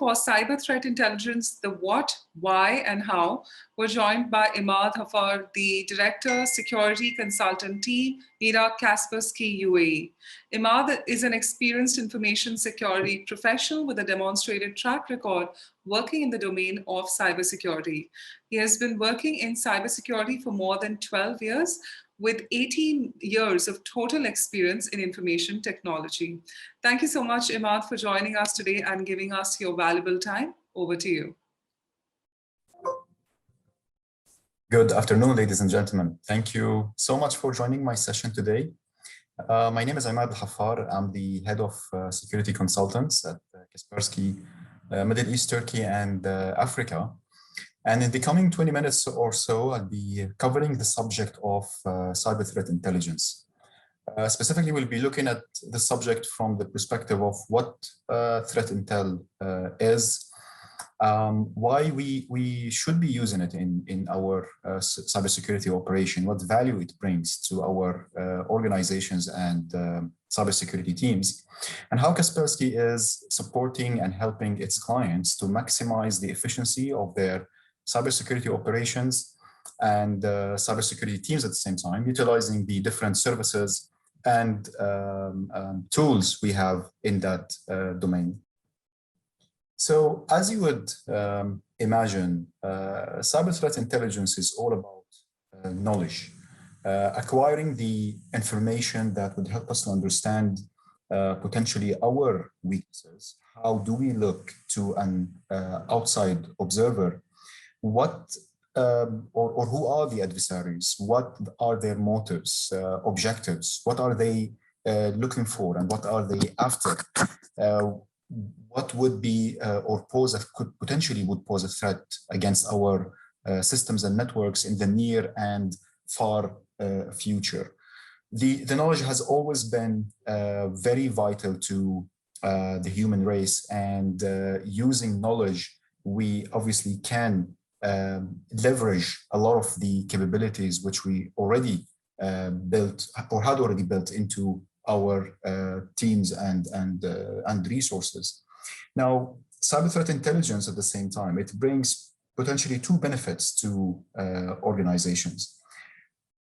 for Cyber Threat Intelligence, the what, why, and how, we're joined by Emad Haffar, the Director, Security Consultant Team, Iraq Kaspersky, UAE. Emad is an experienced information security professional with a demonstrated track record working in the domain of cybersecurity. He has been working in cybersecurity for more than 12 years, with 18 years of total experience in information technology. Thank you so much, Emad, for joining us today and giving us your valuable time. Over to you. Good afternoon, ladies and gentlemen. Thank you so much for joining my session today. My name is Emad Haffar. I'm the head of security consultants at Kaspersky, Middle East, Turkey, and Africa. And in the coming 20 minutes or so, I'll be covering the subject of cyber threat intelligence. Specifically, we'll be looking at the subject from the perspective of what threat intel is, why we should be using it in our cybersecurity operation, what value it brings to our organizations and cybersecurity teams, and how Kaspersky is supporting and helping its clients to maximize the efficiency of their cybersecurity operations and cybersecurity teams at the same time, utilizing the different services and tools we have in that domain. So as you would imagine, cyber threat intelligence is all about knowledge, acquiring the information that would help us to understand potentially our weaknesses. How do we look to an outside observer? What or who are the adversaries? What are their motives, objectives? What are they looking for, and what are they after? What would be or could potentially pose a threat against our systems and networks in the near and far future? The knowledge has always been very vital to the human race, and using knowledge, we obviously can leverage a lot of the capabilities which we already built or had already built into our teams and resources. Now, cyber threat intelligence at the same time, it brings potentially two benefits to organizations.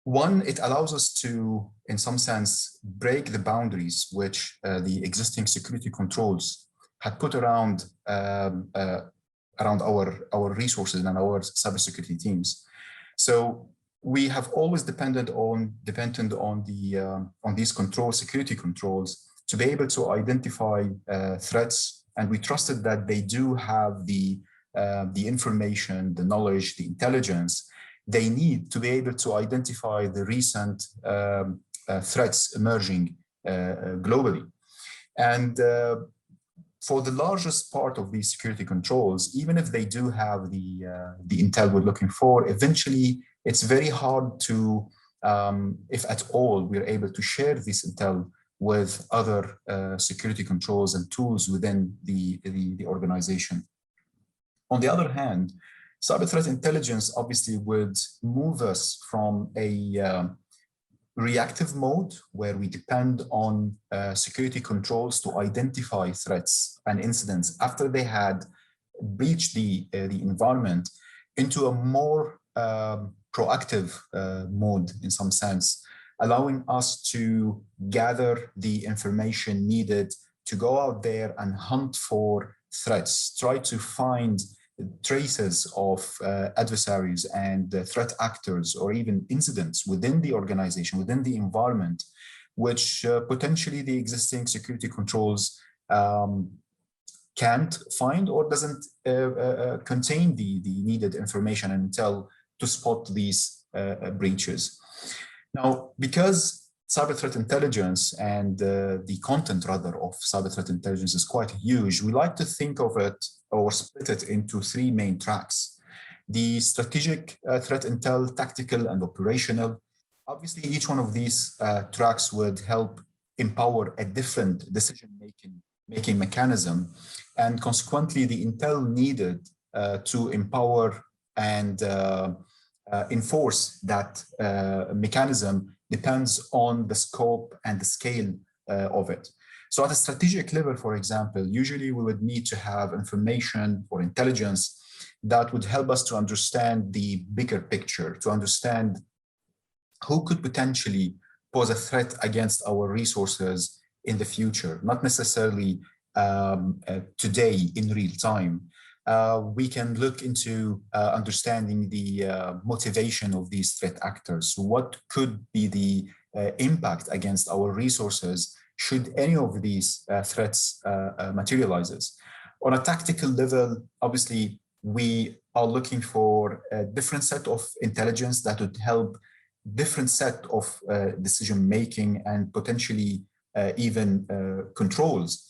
One, it allows us to, in some sense, break the boundaries which the existing security controls had put around our resources and our cybersecurity teams. So we have always depended on these security controls to be able to identify threats, and we trusted that they do have the information, the knowledge, the intelligence they need to be able to identify the recent threats emerging globally. And for the largest part of these security controls, even if they do have the intel we're looking for, eventually it's very hard to, if at all, we're able to share this intel with other security controls and tools within the organization. On the other hand, cyber threat intelligence obviously would move us from a reactive mode where we depend on security controls to identify threats and incidents after they had breached the environment, into a more proactive mode in some sense, allowing us to gather the information needed to go out there and hunt for threats, try to find traces of adversaries and threat actors or even incidents within the organization, within the environment, which potentially the existing security controls can't find or doesn't contain the needed information and intel to spot these breaches. Now, because cyber threat intelligence and the content rather of cyber threat intelligence is quite huge, we like to think of it or split it into three main tracks: the strategic threat intel, tactical, and operational. Obviously, each one of these tracks would help empower a different decision-making mechanism, and consequently, the intel needed to empower and enforce that mechanism depends on the scope and the scale of it. So at a strategic level, for example, usually we would need to have information or intelligence that would help us to understand the bigger picture, to understand who could potentially pose a threat against our resources in the future, not necessarily today in real time. We can look into understanding the motivation of these threat actors. What could be the impact against our resources should any of these threats materializes? On a tactical level, obviously, we are looking for a different set of intelligence that would help different set of decision-making and potentially even controls.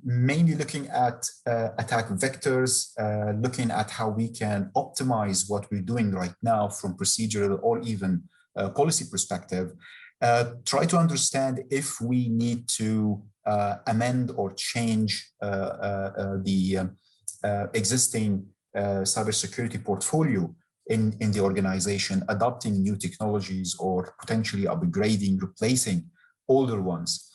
Mainly looking at attack vectors, looking at how we can optimize what we're doing right now from procedural or even policy perspective. Try to understand if we need to amend or change the existing cybersecurity portfolio in the organization, adopting new technologies or potentially upgrading, replacing older ones.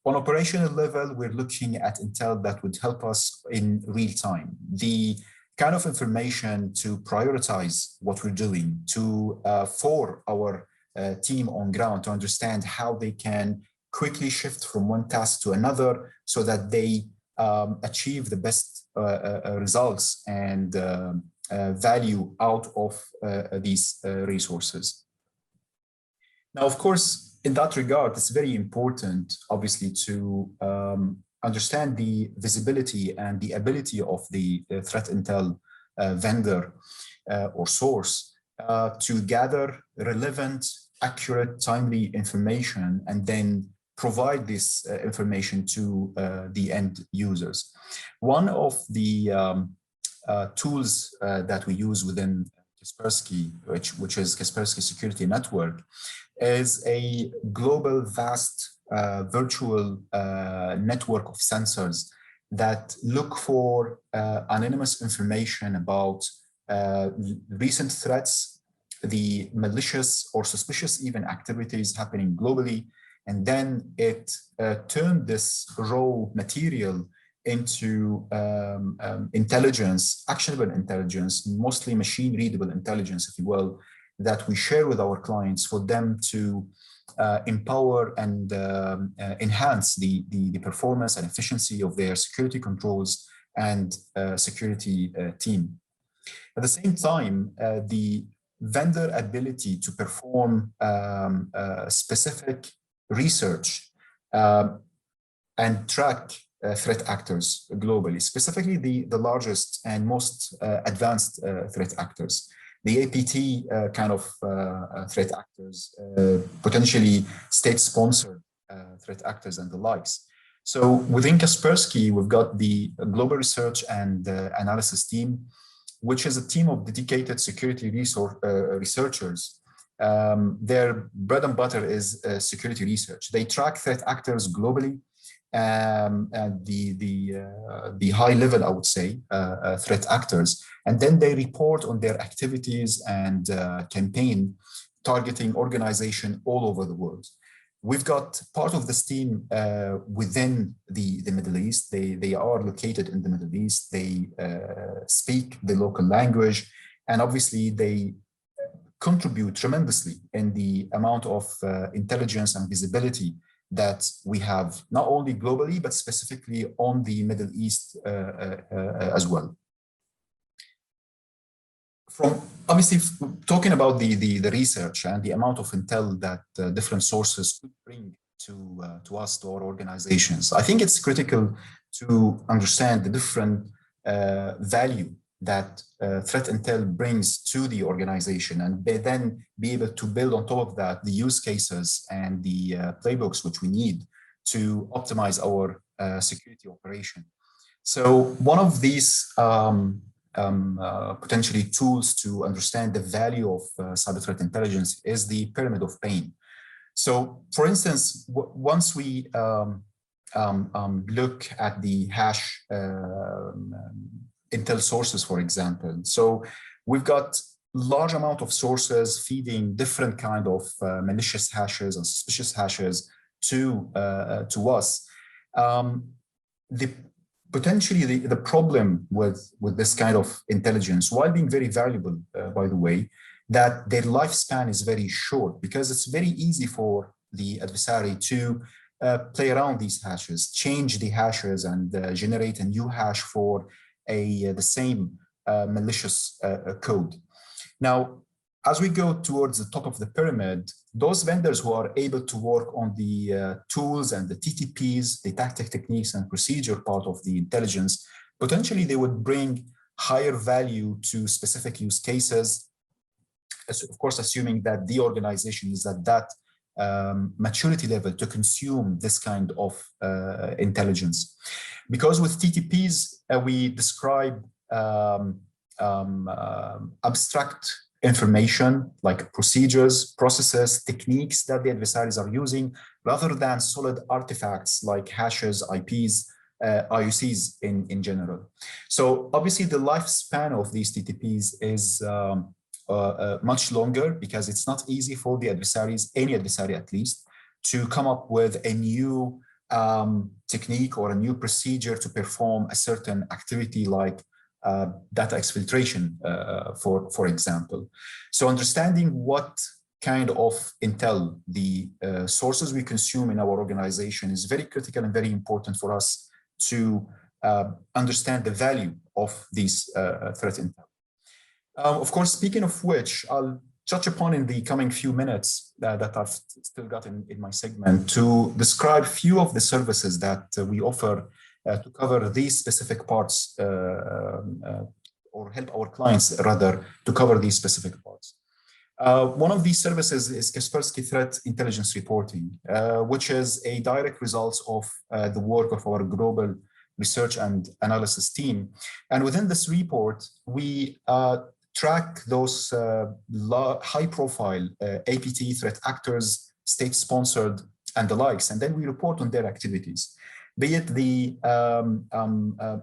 On operational level, we're looking at intel that would help us in real time. The kind of information to prioritize what we're doing, to for our team on ground to understand how they can quickly shift from one task to another so that they achieve the best results and value out of these resources. Now, of course, in that regard, it's very important, obviously, to understand the visibility and the ability of the threat intel vendor or source to gather relevant, accurate, timely information and then provide this information to the end users. One of the tools that we use within Kaspersky, which is Kaspersky Security Network, is a global, vast virtual network of sensors that look for anonymous information about recent threats, the malicious or suspicious even activities happening globally, and then it turned this raw material into intelligence, actionable intelligence, mostly machine-readable intelligence, if you will, that we share with our clients for them to empower and enhance the performance and efficiency of their security controls and security team. At the same time, the vendor ability to perform specific research and track threat actors globally, specifically the largest and most advanced threat actors. The APT kind of threat actors, potentially state-sponsored threat actors and the likes. So within Kaspersky, we've got the global research and analysis team, which is a team of dedicated security researchers. Their bread and butter is security research. They track threat actors globally, and the high level, I would say, threat actors, and then they report on their activities and campaign targeting organization all over the world. We've got part of this team within the Middle East. They are located in the Middle East. They speak the local language, and obviously they contribute tremendously in the amount of intelligence and visibility that we have, not only globally, but specifically on the Middle East as well. From obviously talking about the research and the amount of intel that different sources could bring to us, to our organizations, I think it's critical to understand the different value that threat intel brings to the organization, and then be able to build on top of that the use cases and the playbooks which we need to optimize our security operation. So one of these potentially tools to understand the value of cyber threat intelligence is the pyramid of pain. So for instance, once we look at the hash intel sources, for example. So we've got large amount of sources feeding different kind of malicious hashes and suspicious hashes to us. The problem with this kind of intelligence, while being very valuable, by the way, that their lifespan is very short, because it's very easy for the adversary to play around these hashes, change the hashes, and generate a new hash for the same malicious code. Now, as we go towards the top of the pyramid, those vendors who are able to work on the tools and the TTPs, the tactic, techniques, and procedure part of the intelligence, potentially they would bring higher value to specific use cases, of course, assuming that the organization is at that maturity level to consume this kind of intelligence. Because with TTPs, we describe abstract information like procedures, processes, techniques that the adversaries are using, rather than solid artifacts like hashes, IPs, IOCs in general. So obviously the lifespan of these TTPs is much longer, because it's not easy for the adversaries, any adversary at least, to come up with a new technique or a new procedure to perform a certain activity like data exfiltration, for example. So understanding what kind of intel the sources we consume in our organization is very critical and very important for us to understand the value of these threat intel. Of course, speaking of which, I'll touch upon in the coming few minutes that I've still got in my segment to describe few of the services that we offer to cover these specific parts, or help our clients rather to cover these specific parts. One of these services is Kaspersky Threat Intelligence Reporting, which is a direct result of the work of our global research and analysis team. And within this report, we track those high-profile APT threat actors, state-sponsored, and the likes, and then we report on their activities, be it the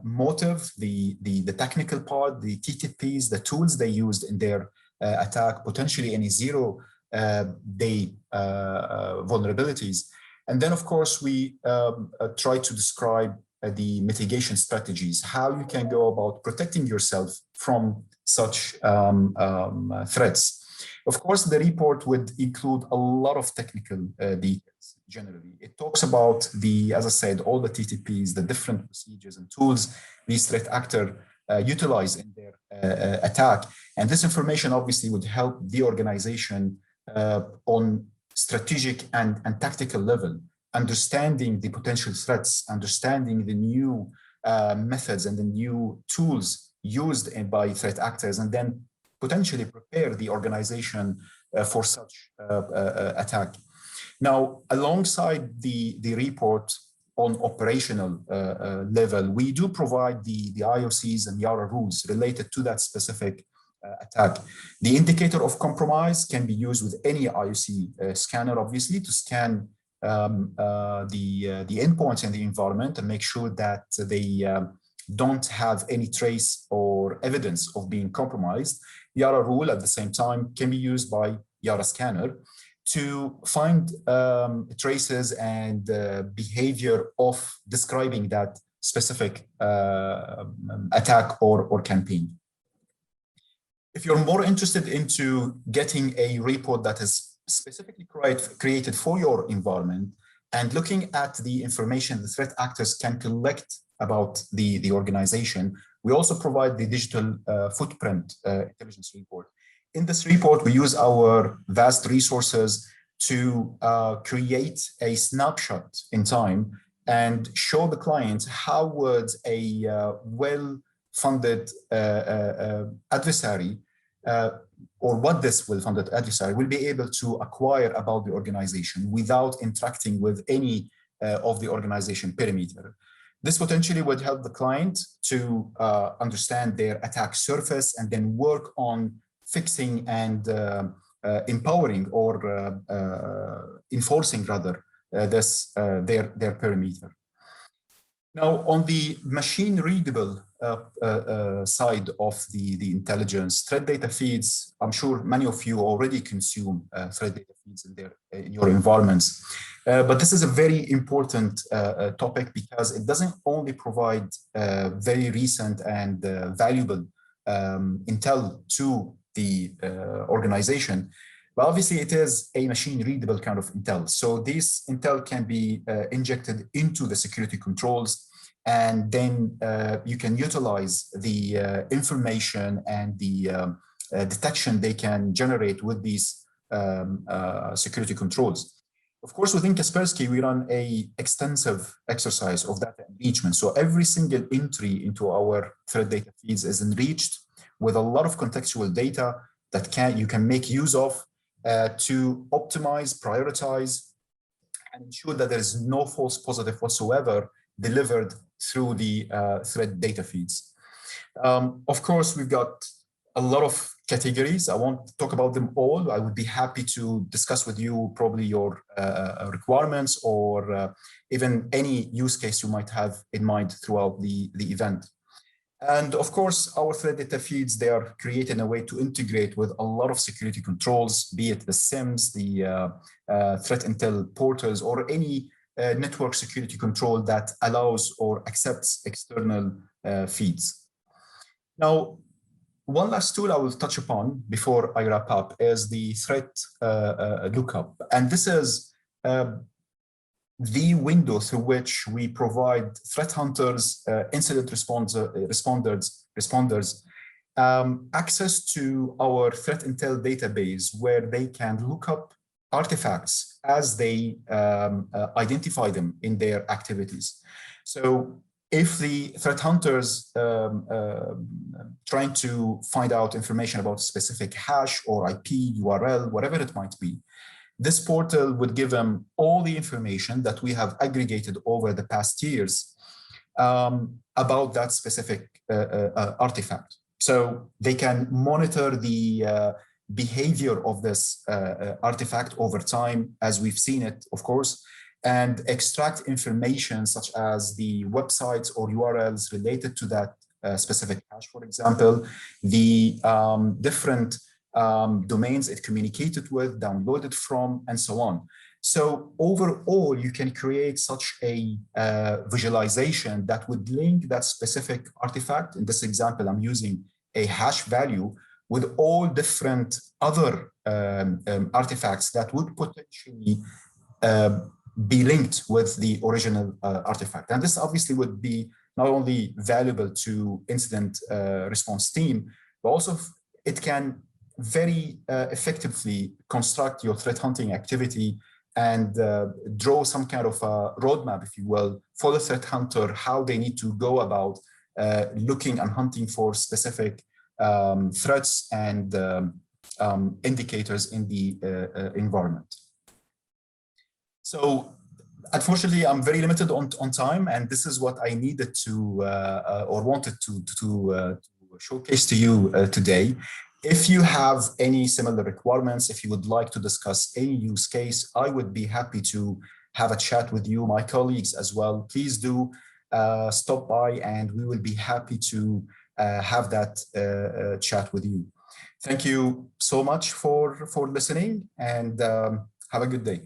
motive, the technical part, the TTPs, the tools they used in their attack, potentially any zero-day vulnerabilities. And then, of course, we try to describe the mitigation strategies, how you can go about protecting yourself from such threats. Of course, the report would include a lot of technical details. Generally, it talks about as I said, all the TTPs, the different procedures and tools these threat actors utilize in their attack. And this information obviously would help the organization on strategic and tactical level, understanding the potential threats, understanding the new methods and the new tools used by threat actors, and then potentially prepare the organization for such attack. Now, alongside the report on operational level, we do provide the IOCs and YARA rules related to that specific attack. The indicator of compromise can be used with any IOC scanner, obviously, to scan the endpoints in the environment and make sure that they don't have any trace or evidence of being compromised. YARA rule at the same time can be used by YARA scanner to find traces and behavior of describing that specific attack or campaign. If you're more interested into getting a report that is specifically created for your environment and looking at the information the threat actors can collect about the organization, we also provide the digital footprint intelligence report. In this report, we use our vast resources to create a snapshot in time and show the client how would a well-funded adversary or what this well-funded adversary will be able to acquire about the organization without interacting with any of the organization perimeter. This potentially would help the client to understand their attack surface and then work on fixing and empowering or enforcing rather their perimeter. Now, on the machine readable side of the intelligence, threat data feeds, I'm sure many of you already consume threat data feeds in your environments. But this is a very important topic because it doesn't only provide very recent and valuable intel to the organization, but obviously it is a machine readable kind of intel. So this intel can be injected into the security controls, and then you can utilize the information and the detection they can generate with these security controls. Of course, within Kaspersky, we run an extensive exercise of data enrichment. So every single entry into our threat data feeds is enriched with a lot of contextual data that you can make use of to optimize, prioritize, and ensure that there is no false positive whatsoever delivered through the threat data feeds. Of course, we've got a lot of categories. I won't talk about them all. I would be happy to discuss with you probably your requirements or even any use case you might have in mind throughout the event. And of course, our threat data feeds, they are created in a way to integrate with a lot of security controls, be it the SIMs, the threat intel portals, or any network security control that allows or accepts external feeds. Now, one last tool I will touch upon before I wrap up is the threat lookup. And this is the window through which we provide threat hunters, incident responders, access to our threat intel database where they can look up artifacts as they identify them in their activities. So if the threat hunters trying to find out information about a specific hash or IP, URL, whatever it might be, this portal would give them all the information that we have aggregated over the past years about that specific artifact. So they can monitor the behavior of this artifact over time, as we've seen it, of course, and extract information such as the websites or URLs related to that specific hash, for example, the different domains it communicated with, downloaded from, and so on. So overall, you can create such a visualization that would link that specific artifact. In this example, I'm using a hash value with all different other artifacts that would potentially be linked with the original artifact. And this obviously would be not only valuable to incident response team, but also it can very effectively construct your threat hunting activity and draw some kind of a roadmap, if you will, for the threat hunter, how they need to go about looking and hunting for specific threats and indicators in the environment. So unfortunately, I'm very limited on time, and this is what I needed to or wanted to showcase to you today. If you have any similar requirements, if you would like to discuss any use case, I would be happy to have a chat with you, my colleagues as well. Please do stop by, and we will be happy to have that chat with you. Thank you so much for listening, and have a good day.